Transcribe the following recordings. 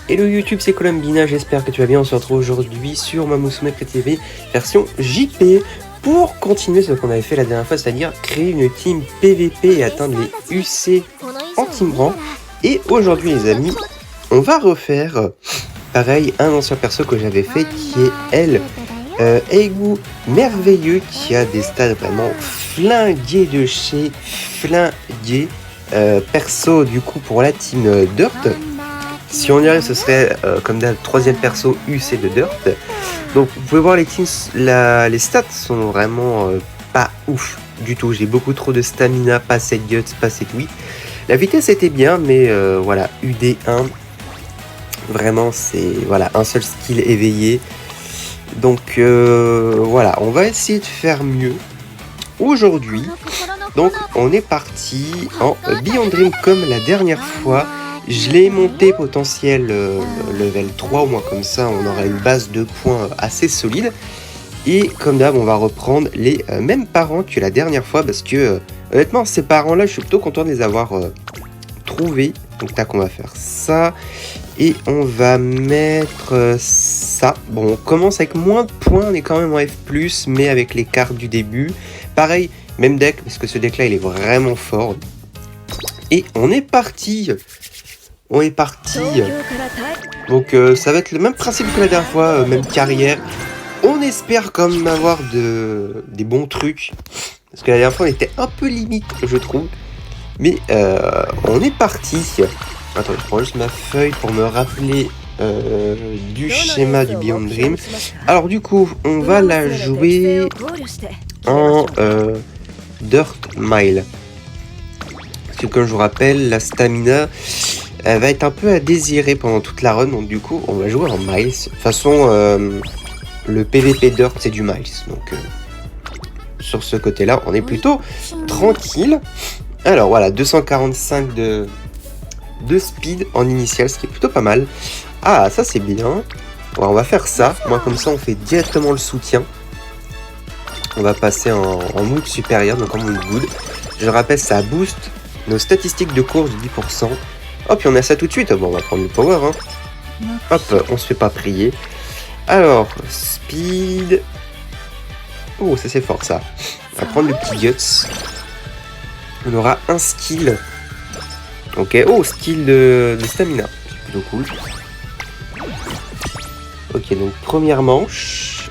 Hello YouTube, c'est Colombina, j'espère que tu vas bien. On se retrouve aujourd'hui sur Mamousoume TV version JP pour continuer ce qu'on avait fait la dernière fois, c'est-à-dire créer une team PVP et atteindre les UC en team rang. Et aujourd'hui les amis, on va refaire pareil un ancien perso que j'avais fait qui est elle, Eigu merveilleux, qui a des stats vraiment flingués de chez flingués. Perso du coup pour la team Dirt. Si on y arrive, ce serait comme d'hab troisième perso UC de Dirt. Donc vous pouvez voir les teams, les stats sont vraiment pas ouf du tout. J'ai beaucoup trop de stamina, pas assez de guts, pas assez de 8. La vitesse était bien, mais voilà, UD1, vraiment c'est voilà un seul skill éveillé. Donc voilà, on va essayer de faire mieux aujourd'hui. Donc on est parti en Beyond Dream comme la dernière fois. Je l'ai monté potentiel level 3, au moins comme ça on aura une base de points assez solide. Et comme d'hab on va reprendre les mêmes parents que la dernière fois parce que honnêtement ces parents là je suis plutôt content de les avoir trouvés. Donc tac, on va faire ça et on va mettre ça. Bon, on commence avec moins de points, on est quand même en F+, mais avec les cartes du début. Pareil, même deck parce que ce deck là il est vraiment fort. Et on est parti. On est parti. Donc ça va être le même principe que la dernière fois, même carrière. On espère quand même avoir des bons trucs. Parce que la dernière fois on était un peu limite je trouve. Mais on est parti. Attends, je prends juste ma feuille pour me rappeler du schéma du Beyond Dream. Alors du coup on va la jouer en Dirt Mile. Parce que comme je vous rappelle, la stamina elle va être un peu à désirer pendant toute la run, donc du coup on va jouer en Miles. De toute façon le PVP Dirt c'est du Miles, donc sur ce côté là on est plutôt tranquille. Alors voilà, 245 de speed en initial, ce qui est plutôt pas mal. Ah ça c'est bien. Ouais, on va faire ça, moi comme ça on fait directement le soutien. On va passer en mood supérieur, donc en mood good. Je rappelle, ça booste nos statistiques de course de 10%. Hop, puis on a ça tout de suite. Bon, on va prendre le power. Hein. Hop, on se fait pas prier. Alors, speed. Oh, ça c'est fort ça. On va prendre le petit guts. On aura un skill. Ok, oh, skill de stamina. C'est plutôt cool. Ok, donc première manche.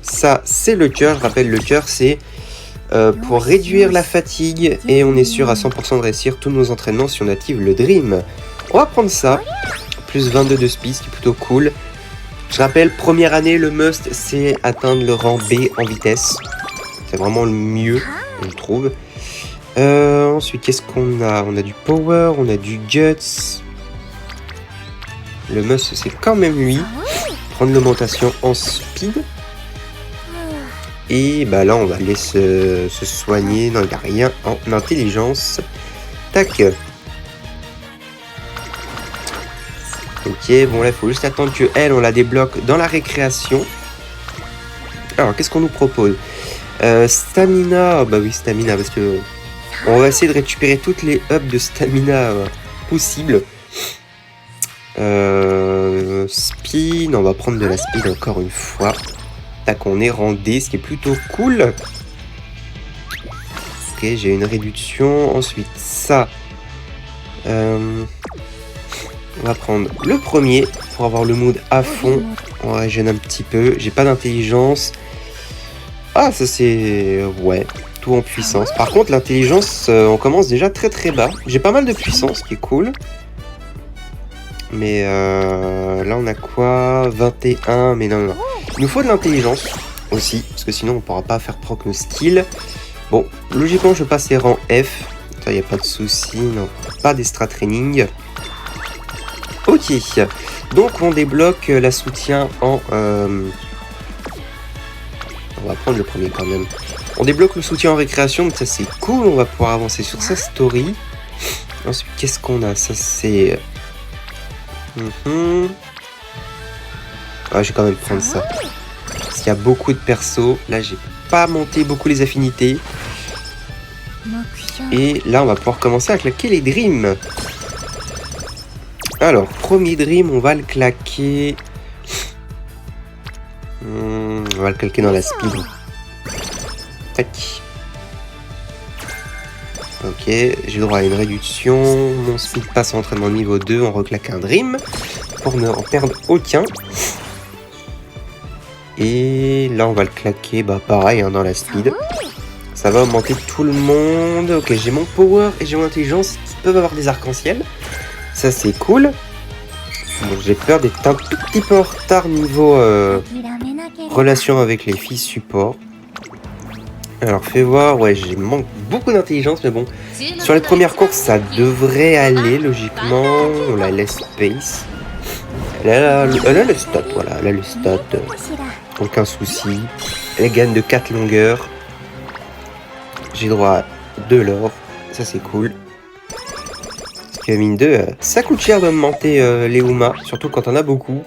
Ça, c'est le cœur. Je rappelle, le cœur, c'est pour réduire la fatigue et on est sûr à 100% de réussir tous nos entraînements si on active le Dream. On va prendre ça, plus 22 de speed, ce qui est plutôt cool. Je rappelle, première année, le must, c'est atteindre le rang B en vitesse. C'est vraiment le mieux, je trouve. Ensuite, qu'est-ce qu'on a? On a du power, on a du guts. Le must, c'est quand même lui. Prendre l'augmentation en speed. Et bah là on va aller se soigner. Non, il n'y a rien en intelligence. Tac. Ok, bon là il faut juste attendre que elle on la débloque dans la récréation. Alors qu'est-ce qu'on nous propose? Stamina. Bah oui, stamina parce que on va essayer de récupérer toutes les ups de stamina possibles. Speed, on va prendre de la speed encore une fois. Tac, on est rang D, ce qui est plutôt cool. Ok, j'ai une réduction. Ensuite, ça. On va prendre le premier pour avoir le mood à fond. On régène un petit peu. J'ai pas d'intelligence. Ah, ça c'est... Ouais, tout en puissance. Par contre, l'intelligence, on commence déjà très très bas. J'ai pas mal de puissance, ce qui est cool. Mais là, on a quoi? 21, mais non. Il nous faut de l'intelligence aussi, parce que sinon on pourra pas faire proc nos skills. Bon, logiquement je vais passer rang F. Ça, y a pas de souci, non, pas d'extra training. Ok, donc on débloque la soutien en... On va prendre le premier quand même. On débloque le soutien en récréation, donc ça c'est cool, on va pouvoir avancer sur sa story. Ensuite, qu'est-ce qu'on a? Ça c'est... Ah, je vais quand même prendre ça. Parce qu'il y a beaucoup de persos. Là, j'ai pas monté beaucoup les affinités. Et là, on va pouvoir commencer à claquer les dreams. Alors, premier dream, on va le claquer. On va le claquer dans la speed. Tac. Ok, j'ai droit à une réduction. Mon speed passe en entraînement niveau 2. On reclaque un dream pour ne en perdre aucun. Et là, on va le claquer, bah pareil, hein, dans la speed. Ça va augmenter tout le monde. Ok, j'ai mon power et j'ai mon intelligence qui peuvent avoir des arcs-en-ciel. Ça, c'est cool. Bon, j'ai peur d'être un tout petit peu en retard niveau relation avec les filles support. Alors, fais voir. Ouais, j'ai manque beaucoup d'intelligence, mais bon. Sur les premières courses, ça devrait aller, logiquement. On la laisse space. Elle a le stat, voilà. Elle a le stat. Aucun souci. Elle gagne de 4 longueurs. J'ai droit à 2 l'or. Ça, c'est cool. Parce que mine 2, ça coûte cher d'augmenter les Uma. Surtout quand on a beaucoup.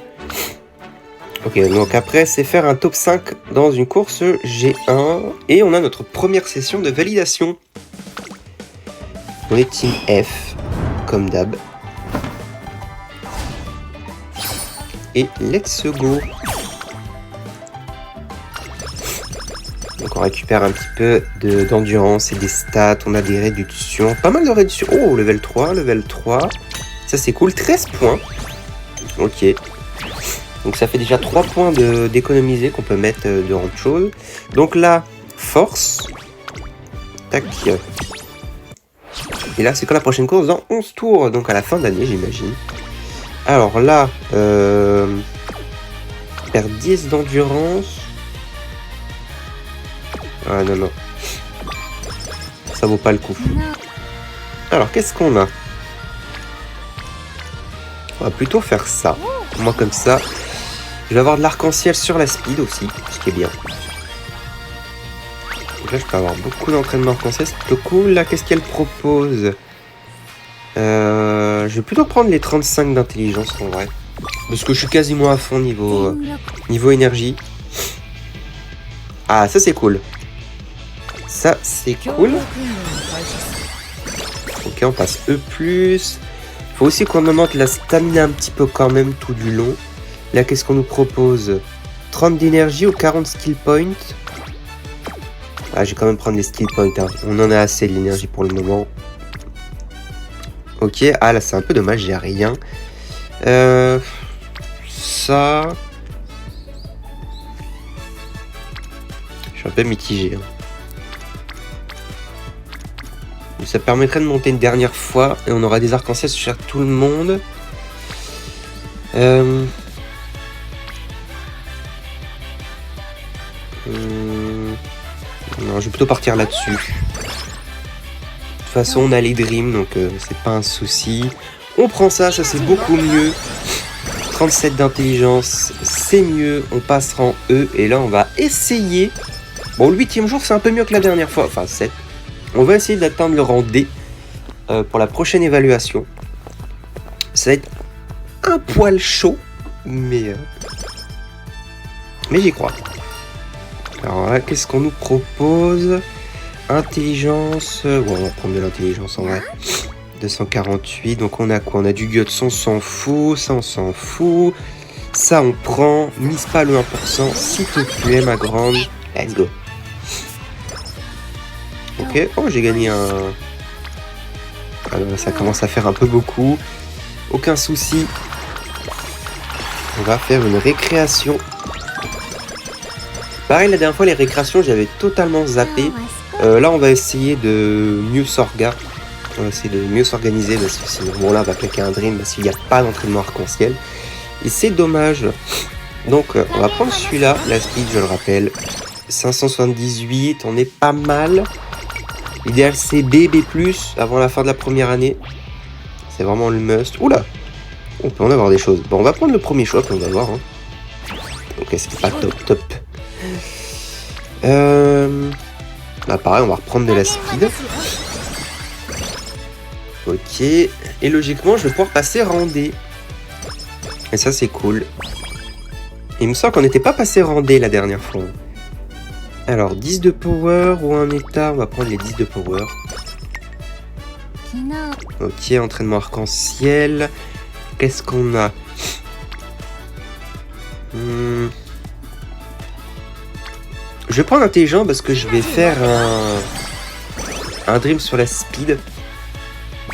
Ok, donc après, c'est faire un top 5 dans une course G1. Et on a notre première session de validation. On est Team F, comme d'hab. Et let's go. Donc on récupère un petit peu d'endurance et des stats. On a des réductions. Pas mal de réductions. Oh, level 3, level 3. Ça c'est cool. 13 points. Ok. Donc ça fait déjà 3 points d'économiser qu'on peut mettre de autre chose. Donc là, force. Tac. Et là, c'est quand la prochaine course dans 11 tours. Donc à la fin d'année, j'imagine. Alors là, perd 10 d'endurance. Ah non, non. Ça vaut pas le coup. Alors, qu'est-ce qu'on a? On va plutôt faire ça. Moi, comme ça, je vais avoir de l'arc-en-ciel sur la speed aussi, ce qui est bien. Donc là, je peux avoir beaucoup d'entraînement arc-en-ciel, c'est plutôt cool. Là, qu'est-ce qu'elle propose? Je vais plutôt prendre les 35 d'intelligence en vrai. Parce que je suis quasiment à fond niveau énergie. Ah, ça c'est cool. Ça c'est cool. Ok, on passe E+. Faut aussi qu'on augmente la stamina un petit peu quand même tout du long. Là, qu'est-ce qu'on nous propose? 30 d'énergie ou 40 skill points. Ah, je vais quand même prendre les skill points. Hein. On en a assez de l'énergie pour le moment. Ok, ah là c'est un peu dommage, j'ai rien. Ça... Je suis un peu mitigé. Hein. Ça permettrait de monter une dernière fois et on aura des arcs-en-ciel sur tout le monde. Non, je vais plutôt partir là-dessus. De toute façon, on a les dreams, donc c'est pas un souci. On prend ça, ça c'est beaucoup mieux. 37 d'intelligence, c'est mieux. On passera en E et là, on va essayer. Bon, le 8e jour, c'est un peu mieux que la dernière fois. Enfin, 7. On va essayer d'atteindre le rang D pour la prochaine évaluation. Ça va être un poil chaud, mais j'y crois. Alors là, qu'est-ce qu'on nous propose? Intelligence. Ouais, on va prendre de l'intelligence en vrai. 248. Donc on a quoi? On a du guts, on s'en fout. Ça, on s'en fout. Ça, on prend. Mise pas le 1%. S'il te plaît, ma grande. Let's go. Ok. Oh, j'ai gagné un... Alors, ça commence à faire un peu beaucoup. Aucun souci. On va faire une récréation. Pareil, la dernière fois, les récréations, j'avais totalement zappé. Là, on va essayer de mieux s'organiser. On va essayer de mieux s'organiser parce que sinon, bon, là, on va claquer un dream parce qu'il n'y a pas d'entraînement arc-en-ciel. Et c'est dommage. Donc, on va prendre celui-là. La speed, je le rappelle. 578, on est pas mal. L'idéal, c'est B, B+, avant la fin de la première année. C'est vraiment le must. Oula! On peut en avoir des choses. Bon, on va prendre le premier choix, puis on va voir. Hein. Ok, c'est pas top. Bah pareil, on va reprendre de la speed. Ok. Et logiquement, je vais pouvoir passer rang D. Et ça, c'est cool. Il me semble qu'on n'était pas passé rang D la dernière fois. Alors, 10 de power ou un état. On va prendre les 10 de power. Ok, entraînement arc-en-ciel. qu'est-ce qu'on a? Je vais prendre intelligent parce que je vais faire un dream sur la speed.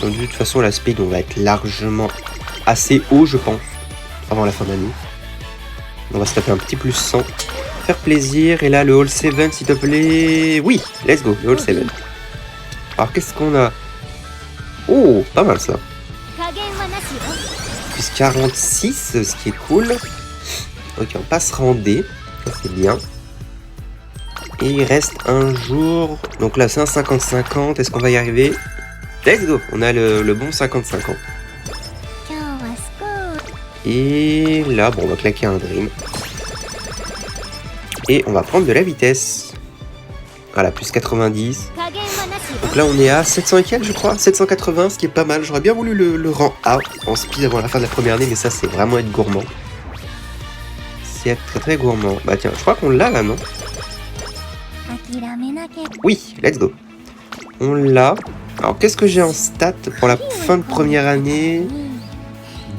Donc de toute façon la speed on va être largement assez haut je pense avant la fin d'année. On va se taper un petit plus 100. Faire plaisir. Et là le All 7 s'il te plaît. Oui, let's go, le All 7. Alors qu'est-ce qu'on a? Oh, pas mal ça. Plus 46, ce qui est cool. Ok, on passera en D. Ça c'est bien. Et il reste un jour. Donc là c'est un 50-50. Est-ce qu'on va y arriver? Let's go. On a le bon 50-50. Et là, bon, on va claquer un dream. Et on va prendre de la vitesse. Voilà, plus 90. Donc là on est à 700 et quelques je crois. 780, ce qui est pas mal. J'aurais bien voulu le rang A en speed avant la fin de la première année. Mais ça c'est vraiment être gourmand. C'est être très très gourmand. Bah tiens, je crois qu'on l'a là, non? Oui, let's go. On l'a. Alors, qu'est-ce que j'ai en stats pour la fin de première année?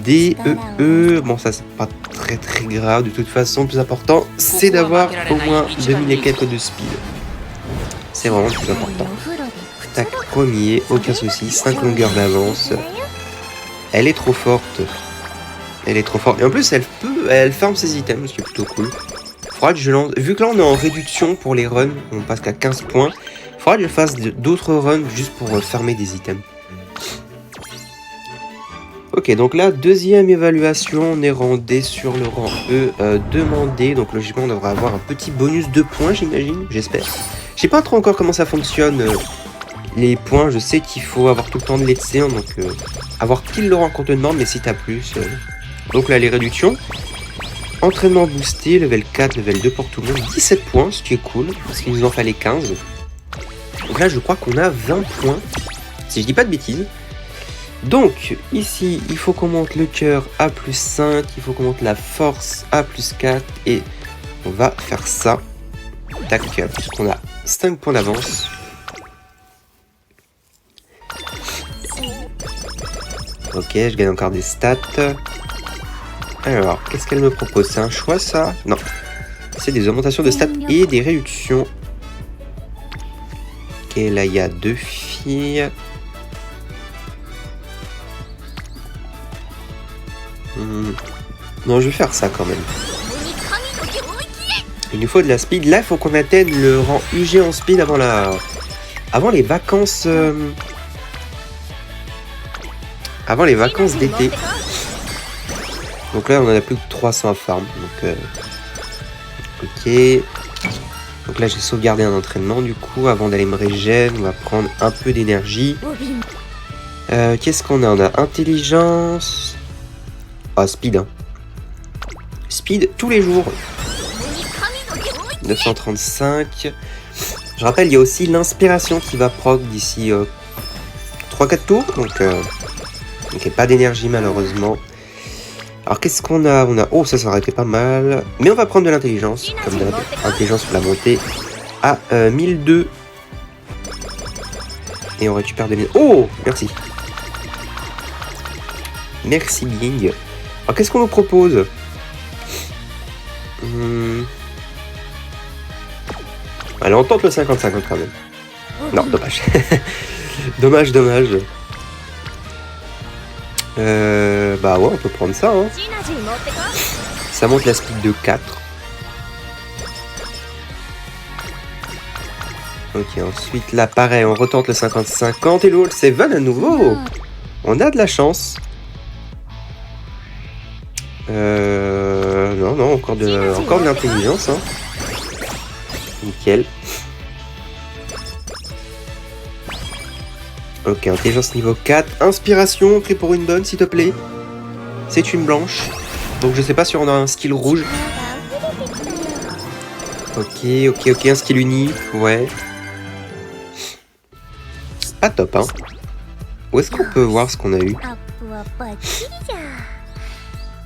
D, E. Bon, ça, c'est pas très très grave. De toute façon, le plus important, c'est d'avoir au moins 2000 et quelques de speed. C'est vraiment le plus important. Tac, premier, aucun souci. 5 longueurs d'avance. Elle est trop forte. Elle est trop forte. Et en plus, elle farm ses items, ce qui est plutôt cool. Faudra que je lance. Vu que là, on est en réduction pour les runs, on passe qu'à 15 points. Faudra que je fasse d'autres runs juste pour farmer des items. Ok, donc là, deuxième évaluation, on est rendé sur le rang E demandé. Donc logiquement, on devrait avoir un petit bonus de points, j'imagine, j'espère. Je sais pas trop encore comment ça fonctionne, les points. Je sais qu'il faut avoir tout le temps de let's say, donc avoir pile le rang qu'on te demande, mais si t'as plus. Donc là, les réductions. Entraînement boosté, level 4, level 2 pour tout le monde. 17 points, ce qui est cool, parce qu'il nous en fallait 15. Donc là, je crois qu'on a 20 points, si je dis pas de bêtises. Donc, ici, il faut qu'on monte le cœur à plus 5, il faut qu'on monte la force à plus 4, et on va faire ça. Tac, puisqu'on a 5 points d'avance. Ok, je gagne encore des stats. Alors, qu'est-ce qu'elle me propose? C'est un choix, ça? Non. C'est des augmentations de stats et des réductions. Ok, là, il y a 2 filles. Non, je vais faire ça quand même. Il nous faut de la speed. Là, il faut qu'on atteigne le rang UG en speed avant les vacances... Avant les vacances d'été. Donc là, on en a plus que 300 à farm. Donc, ok. Donc là, j'ai sauvegardé un entraînement. Du coup, avant d'aller me régénérer, on va prendre un peu d'énergie. Qu'est-ce qu'on a? On a intelligence. Ah, speed. Hein. Speed tous les jours. 935. Je rappelle, il y a aussi l'inspiration qui va proc d'ici 3-4 tours. Donc, pas d'énergie malheureusement. Alors qu'est-ce qu'on a? On a... Oh, ça aurait été pas mal. Mais on va prendre de l'intelligence. Comme d'hab. Intelligence pour la montée à 1002. Et on récupère des... Oh, merci. Merci Bing. Alors qu'est-ce qu'on nous propose? Allez, on tente le 50-50 quand même. Non, dommage. Dommage. Bah ouais, on peut prendre ça. Hein. Ça monte la speed de 4. Ok, ensuite là, pareil, on retente le 50-50 et le All 7 à nouveau. On a de la chance. Non, encore de l'intelligence. Hein. Nickel. Ok, intelligence niveau 4. Inspiration, pris pour une bonne, s'il te plaît. C'est une blanche. Donc je sais pas si on a un skill rouge. Ok, un skill unique, ouais. Pas top, hein. Où est-ce qu'on peut voir ce qu'on a eu?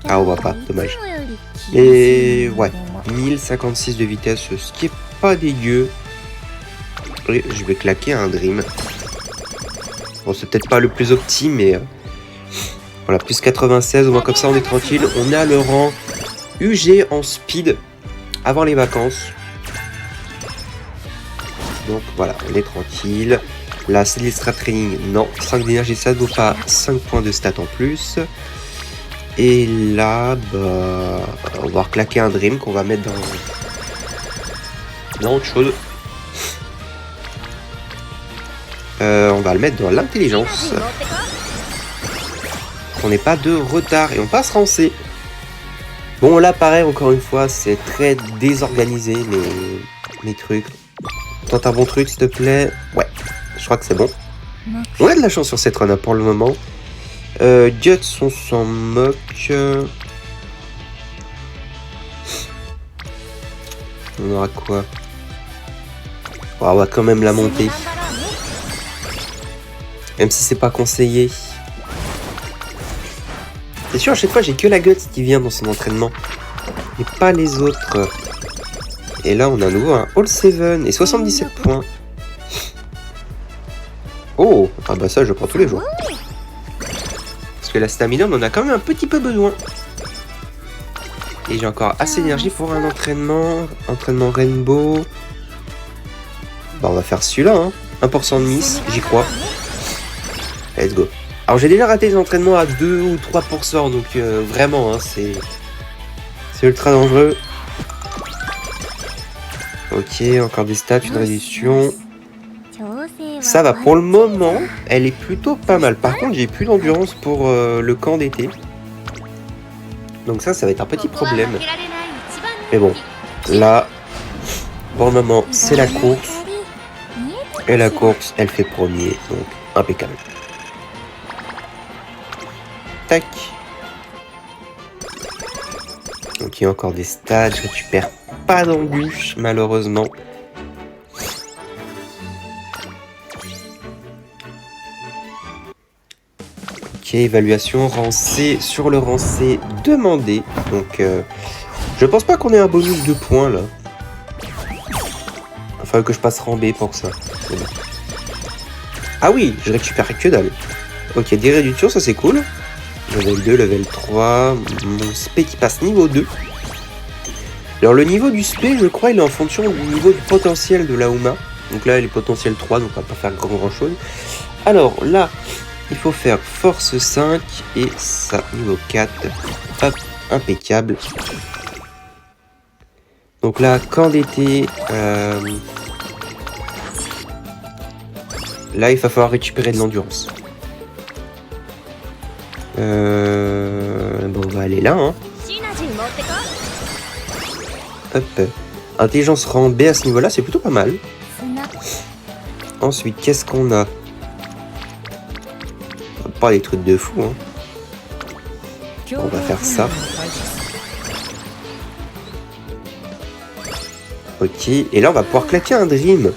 Ah, on voit pas, dommage. Et ouais, 1056 de vitesse, ce qui est pas dégueu. Et je vais claquer un dream. Bon, c'est peut-être pas le plus opti, mais Voilà, plus 96, au moins comme ça on est tranquille. On a le rang UG en speed avant les vacances. Donc voilà, on est tranquille. Là, c'est l'extra training. Non, 5 d'énergie, ça ne vaut pas 5 points de stats en plus. Et là, bah, on va reclaquer un Dream qu'on va mettre dans autre chose. On va le mettre dans l'intelligence. On n'est pas de retard et on passe rang C. Bon, là, pareil, encore une fois, c'est très désorganisé mes trucs. Tente un bon truc, s'il te plaît. Ouais, je crois que c'est bon. On a de la chance sur cette run pour le moment. Guts, on s'en moque. On aura quoi? Oh, on va quand même la monter. Même si c'est pas conseillé. C'est sûr, à chaque fois, j'ai que la Guts qui vient dans son entraînement. Et pas les autres. Et là, on a à nouveau un All 7 et 77 points. Oh, ah bah ça, je prends tous les jours. Parce que la stamina, on en a quand même un petit peu besoin. Et j'ai encore assez d'énergie pour un entraînement. Entraînement Rainbow. Bah, on va faire celui-là, hein. 1% de miss, j'y crois. Let's go. Alors, j'ai déjà raté des entraînements à 2 ou 3%, donc vraiment, hein, c'est ultra dangereux. Ok, encore des stats, une réduction. Ça va, pour le moment, elle est plutôt pas mal. Par contre, j'ai plus d'endurance pour le camp d'été. Donc ça va être un petit problème. Mais bon, là, pour le moment, c'est la course. Et la course, elle fait premier, donc impeccable. Tac. Donc il y a encore des stats, je récupère pas d'embûches, malheureusement. Ok, évaluation, rang C, sur le rang C demandé. Donc je pense pas qu'on ait un bonus de points là. Il faudrait que je passe rang B pour ça. Bon. Ah oui, je récupère que dalle. Ok, des réductions, ça c'est cool. Level 2, level 3, mon spé qui passe niveau 2. Alors le niveau du spé, je crois, il est en fonction du niveau du potentiel de la Uma. Donc là, il est potentiel 3, donc on va pas faire grand chose. Alors là, il faut faire force 5 et ça, niveau 4. Hop, impeccable. Donc là, camp d'été. Là, il va falloir récupérer de l'endurance. Bon, on va aller là, hein. Hop. Intelligence rang B à ce niveau-là, c'est plutôt pas mal. Ensuite, qu'est-ce qu'on a? Pas des trucs de fou, hein. On va faire ça. Ok, et là, on va pouvoir claquer un Dream.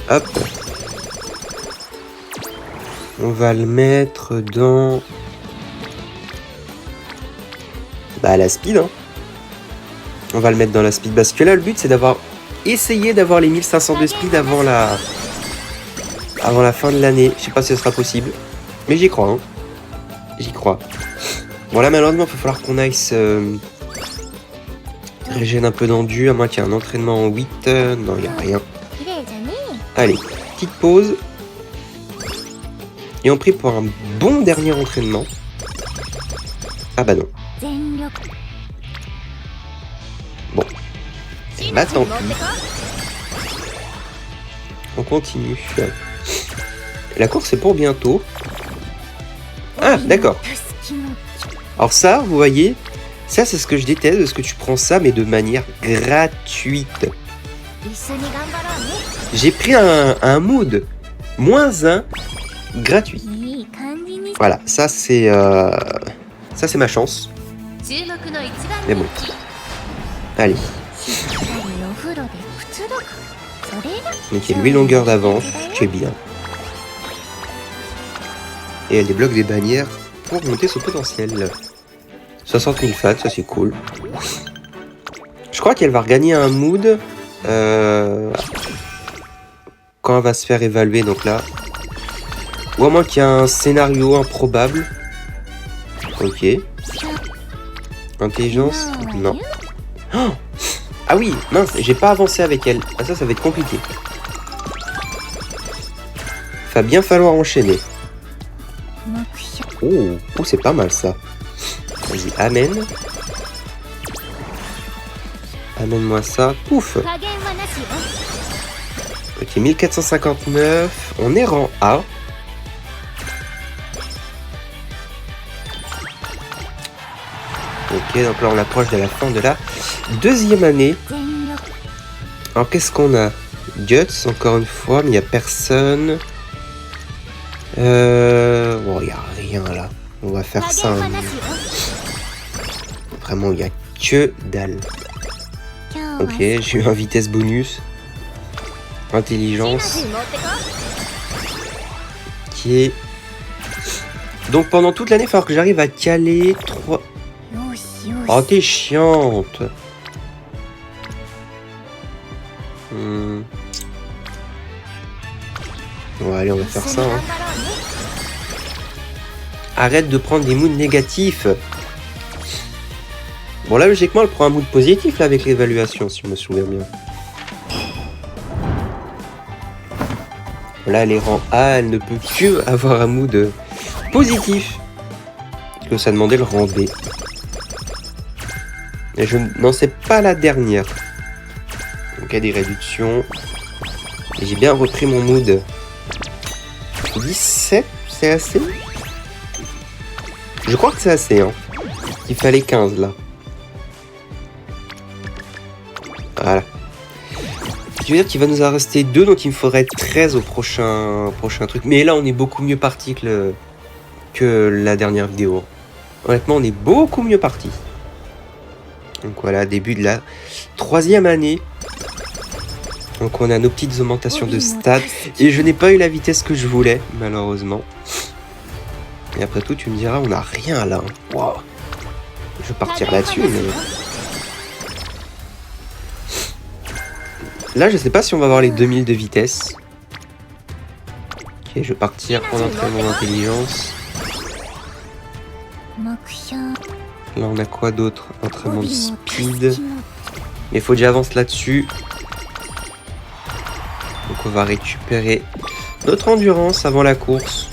Hop. On va le mettre dans... Bah, la speed, hein. On va le mettre dans la speed. Parce que là, le but, c'est d'avoir... Essayer d'avoir les 1500 de speed avant la fin de l'année. Je sais pas si ce sera possible. Mais j'y crois, hein. J'y crois. Bon, là, malheureusement, il va falloir qu'on aille se... régénérer un peu d'endu, à moins qu'il y ait un entraînement en 8. Non, il n'y a rien. Allez, petite pause. Et on prie pour un bon dernier entraînement. Ah bah non. Bon. Bah tant pis. On continue. La course est pour bientôt. Ah, d'accord. Alors ça, vous voyez, ça c'est ce que je déteste, parce que tu prends ça, mais de manière gratuite. J'ai pris un mood -1 gratuit. Voilà, ça c'est ma chance. Mais bon. Allez. Donc il y a 8 longueurs d'avance, c'est bien. Et elle débloque des bannières pour monter son potentiel. 60 000 fats, ça c'est cool. Je crois qu'elle va regagner un mood quand elle va se faire évaluer, donc là. Ou à moins qu'il y ait un scénario improbable. Ok. Intelligence? Non. Oh, ah oui, mince, j'ai pas avancé avec elle. Ah ça va être compliqué. Va bien falloir enchaîner. Oh, c'est pas mal ça. Vas-y, amène. Amène-moi ça. Pouf. Ok, 1459. On est rang A. Ok, donc là on approche de la fin de la deuxième année. Alors qu'est-ce qu'on a? Guts, encore une fois, mais il n'y a personne. Bon, il n'y a rien là. On va faire ça. Hein. Vraiment, il n'y a que dalle. Ok, j'ai eu un vitesse bonus. Intelligence. Qui est... Donc pendant toute l'année, il va falloir que j'arrive à caler 3... Oh, t'es chiante. Bon, allez, on va faire ça. Hein. Arrête de prendre des moods négatifs. Bon, là, logiquement, elle prend un mood positif là, avec l'évaluation, si je me souviens bien. Là, elle est rang A, elle ne peut que avoir un mood positif. Parce que ça demandait le rang B. Et je n'en sais pas la dernière. Donc, il y a des réductions. Et j'ai bien repris mon mood. 17, c'est assez? Je crois que c'est assez, hein. Il fallait 15, là. Voilà. Je veux dire qu'il va nous en rester 2, donc il me faudrait 13 au prochain truc. Mais là, on est beaucoup mieux parti que la dernière vidéo. Honnêtement, on est beaucoup mieux parti. Donc voilà, début de la 3e année. Donc on a nos petites augmentations de stats. Et je n'ai pas eu la vitesse que je voulais, malheureusement. Et après tout, tu me diras, on n'a rien là. Wow. Je vais partir là-dessus, mais... Là, je sais pas si on va avoir les 2000 de vitesse. Ok, je vais partir en entraînement d'intelligence. Là, on a quoi d'autre? Entraînement de speed. Mais il faut que j'avance là-dessus. Donc, on va récupérer notre endurance avant la course.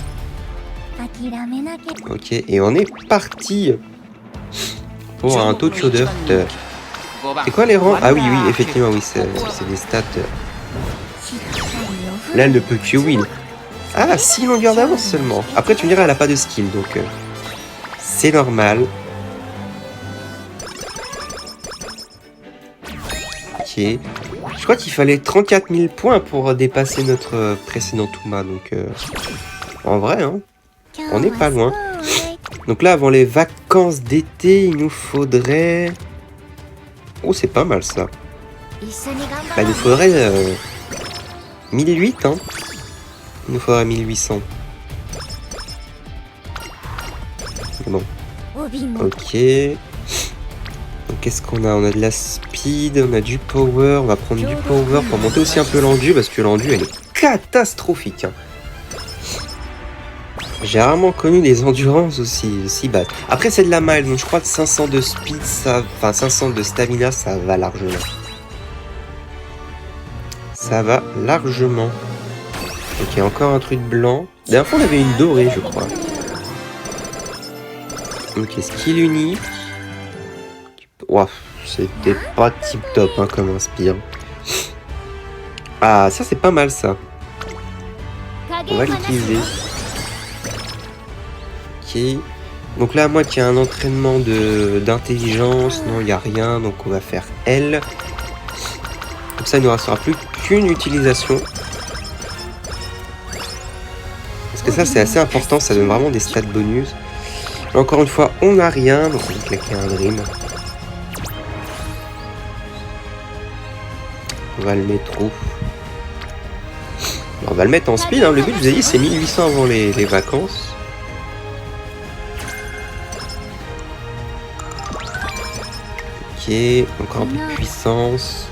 Ok, et on est parti pour un Tokyo Dirt. C'est quoi les rangs? Ah oui, effectivement, oui, c'est des stats. Là, elle ne peut que win. Ah, 6 longueurs d'avance seulement. Après, tu me diras, elle n'a pas de skill, donc c'est normal. Ok. Je crois qu'il fallait 34 000 points pour dépasser notre précédent Touma, donc en vrai, hein, on n'est pas loin. Donc là, avant les vacances d'été, il nous faudrait... Oh, c'est pas mal ça. Bah, il nous faudrait 1008, hein. Il nous faudrait 1800. Bon. Ok. Donc qu'est-ce qu'on a? On a de la speed, on a du power. On va prendre du power pour monter aussi un peu l'endu, parce que l'endu, elle est catastrophique. Hein. J'ai rarement connu des endurances aussi bas. Après, c'est de la mile, donc je crois que 500 de speed, ça... Enfin, 500 de stamina, ça va largement. Ça va largement. Ok, encore un truc blanc. La dernière fois, on avait une dorée, je crois. Ok, skill unique. Ouah, c'était pas tip top hein, comme inspire. Ah, ça, c'est pas mal, ça. On va l'utiliser. Donc là, moi qui ai un entraînement d'intelligence, non, il n'y a rien, donc on va faire L. Comme ça, il ne nous restera plus qu'une utilisation. Parce que ça, c'est assez important, ça donne vraiment des stats bonus. Et encore une fois, on n'a rien, donc on va claquer un dream. On va le mettre où? On va le mettre en speed, hein. Le but, je vous ai dit, c'est 1800 avant les vacances. Ok, encore un peu de puissance.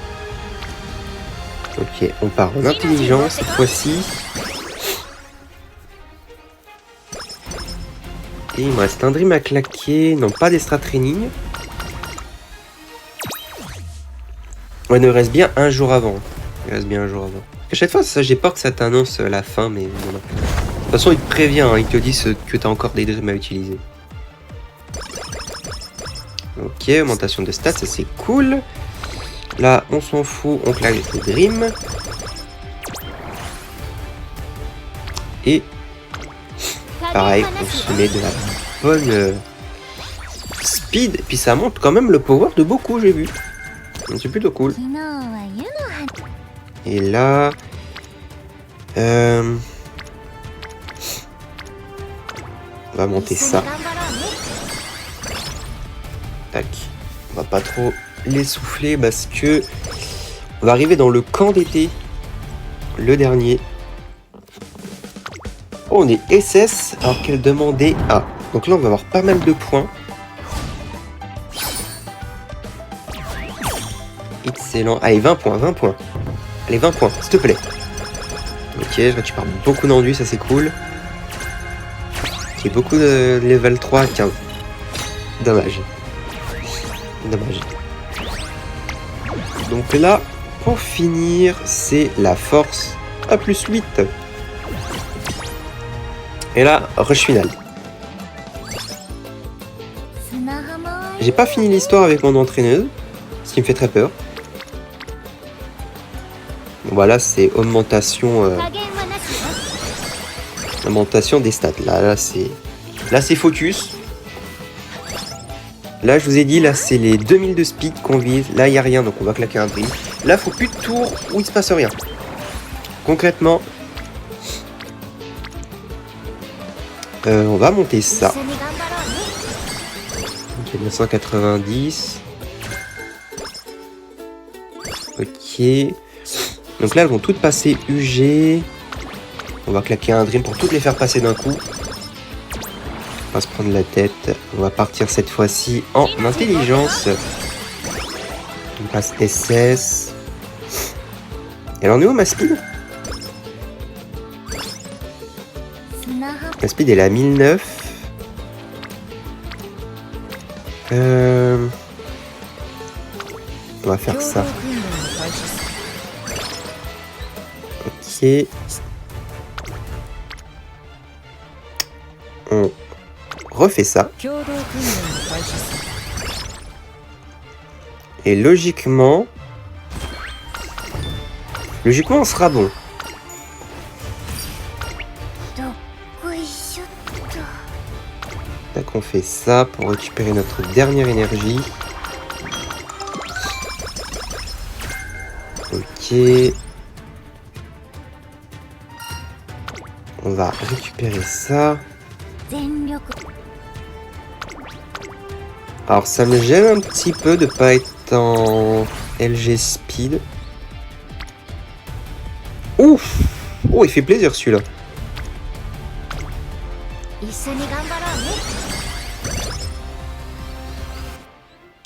Ok, on part en intelligence cette fois-ci. il me reste un Dream à claquer. Non, pas d'Extra Training. Ouais, il me reste bien un jour avant. Il reste bien un jour avant. À chaque fois, ça, j'ai peur que ça t'annonce la fin, mais non. De toute façon, il te prévient, hein, il te dit que tu as encore des Dreams à utiliser. Ok, augmentation de stats, ça c'est cool. Là, on s'en fout, on claque les Dreams. Et pareil, on se met de la bonne speed. Et puis ça monte quand même le power de beaucoup, j'ai vu. C'est plutôt cool. Et là... on va monter ça. Tac. On va pas trop l'essouffler parce que... on va arriver dans le camp d'été. Le dernier. Oh, on est SS alors qu'elle demandait A. Donc là, on va avoir pas mal de points. Excellent. Allez, 20 points, 20 points. Allez, 20 points, s'il te plaît. Ok, je récupère beaucoup d'enduit, ça c'est cool. Ok, beaucoup de level 3 à 15. Dommage. Dommage. Donc là, pour finir, c'est la force à plus 8. Et là, rush final. J'ai pas fini l'histoire avec mon entraîneuse, ce qui me fait très peur. Voilà, c'est augmentation, augmentation des stats. Là c'est focus. Là, je vous ai dit, là, c'est les 2000 de speed qu'on vise. Là, il n'y a rien, donc on va claquer un dream. Là, faut plus de tours où il se passe rien. Concrètement, on va monter ça. Ok, 990. Ok. Donc là, elles vont toutes passer UG. On va claquer un dream pour toutes les faire passer d'un coup. On va se prendre la tête. On va partir cette fois-ci en intelligence. On passe SS. Elle en est où, ma speed? Ma speed elle est à 1009. On va faire ça. Ok. On refait ça. Et logiquement, on sera bon. Tac, on fait ça pour récupérer notre dernière énergie. Ok. On va récupérer ça. Alors ça me gêne un petit peu de pas être en LG Speed. Ouf! Oh, il fait plaisir celui-là.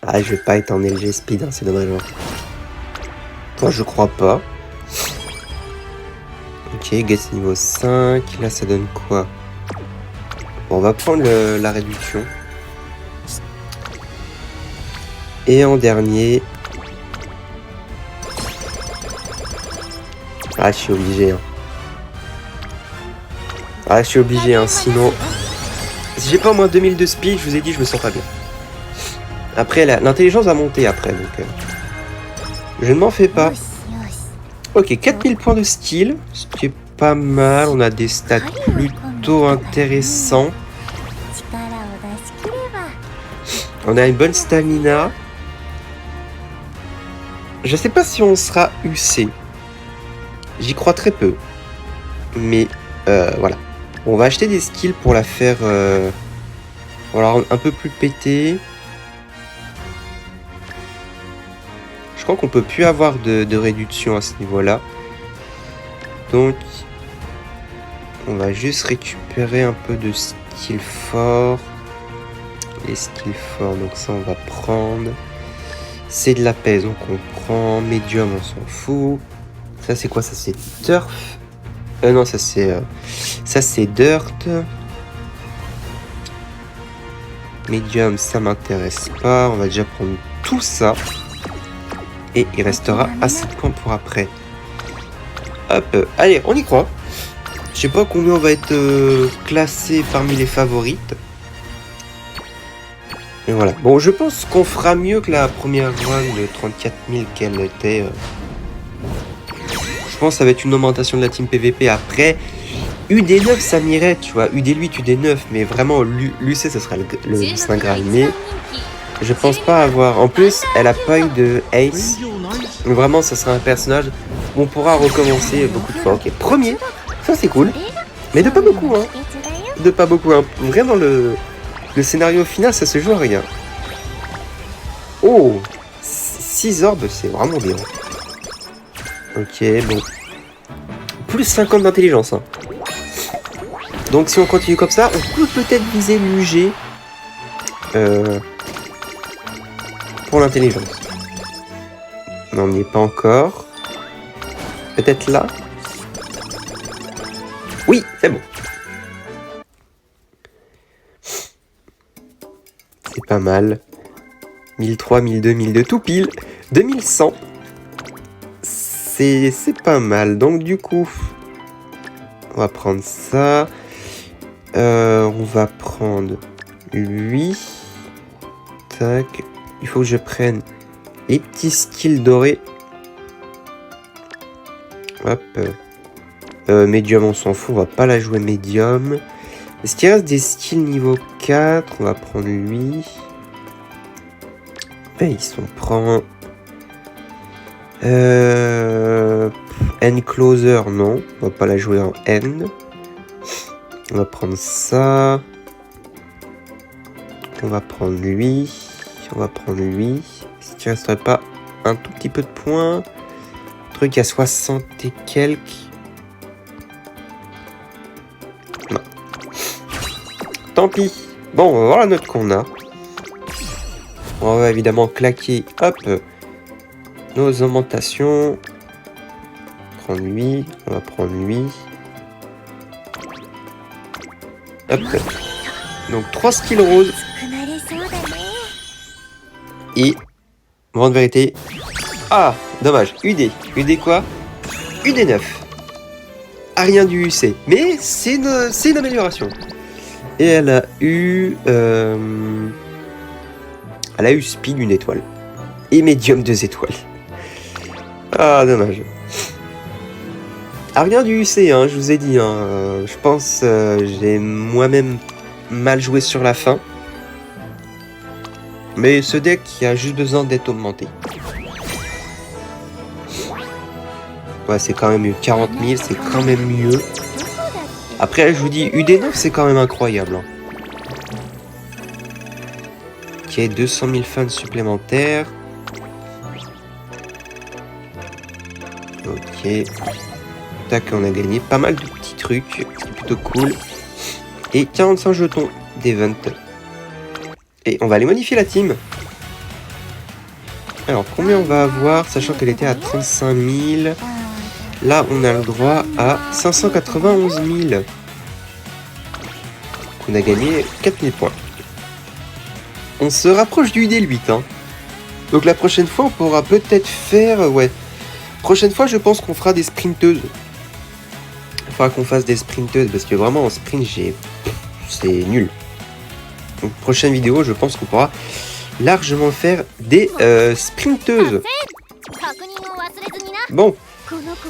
Ah, je vais pas être en LG Speed, hein, c'est dommage. Toi, je crois pas. Ok, guess niveau 5. Là, ça donne quoi? Bon, on va prendre la réduction. Et en dernier... ah, je suis obligé. Hein. Ah, je suis obligé, hein, sinon... si j'ai pas au moins 2000 de speed, je vous ai dit, je me sens pas bien. Après, l'intelligence va monter après, donc... je ne m'en fais pas. Ok, 4000 points de skill, ce qui est pas mal. On a des stats plutôt intéressants. On a une bonne stamina. Je sais pas si on sera UC. J'y crois très peu. Mais voilà. On va acheter des skills pour la faire voilà, un peu plus pétée. Je crois qu'on peut plus avoir de réduction à ce niveau-là. Donc, on va juste récupérer un peu de skill fort. Les skills forts, donc ça on va prendre. C'est de la pèse, donc on prend. Medium, on s'en fout. Ça c'est quoi? Ça c'est turf. Non, ça c'est dirt. Medium, ça m'intéresse pas. On va déjà prendre tout ça. Et il restera assez de points pour après. Hop, allez, on y croit. Je sais pas combien on va être classé parmi les favorites. Et voilà. Bon, je pense qu'on fera mieux que la première run de 34 000 qu'elle était. Je pense que ça va être une augmentation de la team PVP après. UD9, ça m'irait, tu vois. UD8, UD9, mais vraiment, l'UC, ça sera le Saint Graal. Mais je pense pas avoir. En plus, elle a pas eu de Ace. Donc vraiment, ça sera un personnage où on pourra recommencer beaucoup de fois. Ok, premier, ça c'est cool. Mais de pas beaucoup, hein. De pas beaucoup, hein. Vraiment, le scénario final, ça se joue à rien. Oh, 6 orbes, c'est vraiment bien. Ok, bon. Plus 50 d'intelligence, hein. Donc si on continue comme ça, on peut peut-être viser l'UG pour l'intelligence. Non, on n'y est pas encore. Peut-être là. Oui, c'est bon. C'est pas mal. 1003, 1002, 1002, tout pile. 2100. C'est pas mal. Donc du coup, on va prendre ça. On va prendre lui. Tac. Il faut que je prenne les petits skills dorés. Hop. Medium, on s'en fout. On va pas la jouer medium. Est-ce qu'il reste des skills niveau 4? On va prendre lui. Base, on prend... End closer, non. On va pas la jouer en end. On va prendre ça. On va prendre lui. On va prendre lui. Est-ce qu'il ne resterait pas un tout petit peu de points? Le truc à 60 et quelques. Non. Tant pis. Bon, on va voir la note qu'on a. On va évidemment claquer, hop, nos augmentations. Prendre lui. On va prendre lui. Hop. Donc 3 skills roses. Et, grande vérité. Ah, dommage. UD. UD quoi? UD9. Ah, rien du UC. Mais c'est une amélioration. Et elle a eu... Elle a eu Speed 1 étoile. Et Medium 2 étoiles. Ah, dommage. Ah, rien du UC, hein, je vous ai dit. Hein. Je pense j'ai moi-même mal joué sur la fin. Mais ce deck il a juste besoin d'être augmenté. Ouais, c'est quand même mieux. 40 000, c'est quand même mieux. Après, je vous dis, UD9, c'est quand même incroyable. Hein. Ok, 200 000 fans supplémentaires. Ok. Tac, on a gagné pas mal de petits trucs. C'est plutôt cool. Et 45 jetons d'event. Et on va aller modifier la team. Alors, combien on va avoir, sachant qu'elle était à 35 000. Là, on a le droit à 591 000. On a gagné 4000 points. On se rapproche du UD8. Hein. Donc la prochaine fois, on pourra peut-être faire... Ouais. Prochaine fois, je pense qu'on fera des sprinteuses. Il faudra qu'on fasse des sprinteuses, parce que vraiment, en sprint, c'est nul. Donc, prochaine vidéo, je pense qu'on pourra largement faire des sprinteuses. Bon,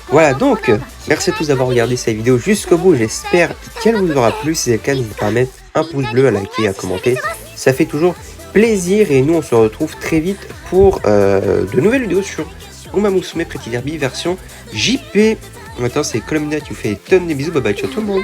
voilà, donc, merci à tous d'avoir regardé cette vidéo jusqu'au bout. J'espère qu'elle vous aura plu. Si c'est le cas, n'hésitez pas à mettre un pouce bleu, à liker, à commenter. Ça fait toujours plaisir. Et nous, on se retrouve très vite pour de nouvelles vidéos sur Uma Musume Pretty Derby version JP. Maintenant, c'est Colomina qui vous fait des tonnes de bisous. Bye bye, ciao tout le monde.